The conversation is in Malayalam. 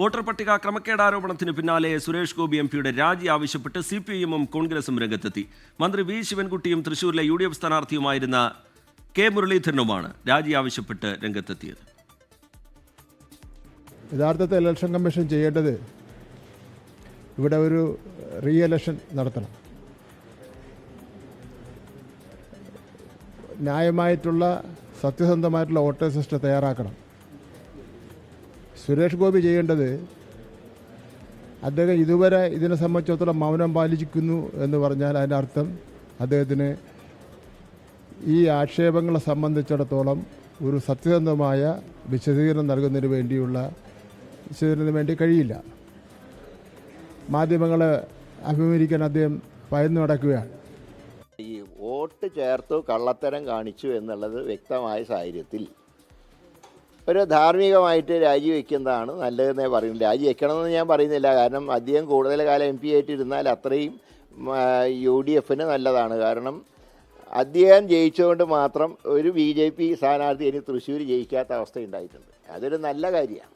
വോട്ടർ പട്ടിക ക്രമക്കേടാരോപണത്തിന് പിന്നാലെ സുരേഷ് ഗോപി എംപിയുടെ രാജി ആവശ്യപ്പെട്ട് CPIM-ഉം കോൺഗ്രസും രംഗത്തെത്തി. മന്ത്രി വി ശിവൻകുട്ടിയും തൃശൂരിലെ UDF സ്ഥാനാർത്ഥിയുമായിരുന്ന കെ മുരളീധരനുമാണ് രാജി ആവശ്യപ്പെട്ട് രംഗത്തെത്തിയത്. യഥാർത്ഥത്തിൽ ഇലക്ഷൻ കമ്മീഷൻ ചെയ്യേണ്ടത് ഇവിടെ ഒരു റീഇലക്ഷൻ നടത്തണം. ന്യായമായിട്ടുള്ള സത്യസന്ധമായിട്ടുള്ള വോട്ടേഴ്സ് ലിസ്റ്റ് തയ്യാറാക്കണം. സുരേഷ് ഗോപി ചെയ്യേണ്ടത് അദ്ദേഹം ഇതുവരെ ഇതിനെ സംബന്ധിച്ചിടത്തോളം മൗനം പാലിക്കുന്നു എന്ന് പറഞ്ഞാൽ അതിൻ്റെ അർത്ഥം അദ്ദേഹത്തിന് ഈ ആക്ഷേപങ്ങളെ സംബന്ധിച്ചിടത്തോളം ഒരു സത്യസന്ധമായ വിശദീകരണം നൽകുന്നതിന് വേണ്ടി കഴിയില്ല. മാധ്യമങ്ങളെ അഭിമുഖീകരിക്കാൻ അദ്ദേഹം ഭയന്നു നടക്കുകയാണ്. ഈ വോട്ട് ചേർത്തു കള്ളത്തരം കാണിച്ചു എന്നുള്ളത് വ്യക്തമായ സാഹചര്യത്തിൽ ഒരു ധാർമ്മികമായിട്ട് രാജിവെക്കുന്നതാണ് നല്ലതെന്നേ പറയുന്നു. രാജിവെക്കണമെന്ന് ഞാൻ പറയുന്നില്ല, കാരണം അദ്ദേഹം കൂടുതൽ കാലം MP ആയിട്ടിരുന്നാൽ അത്രയും UDF-ന് നല്ലതാണ്. കാരണം അദ്ദേഹം ജയിച്ചുകൊണ്ട് മാത്രം ഒരു BJP സ്ഥാനാർത്ഥി ഇനി തൃശ്ശൂർ ജയിക്കാത്ത അവസ്ഥ ഉണ്ടായിട്ടുണ്ട്. അതൊരു നല്ല കാര്യമാണ്.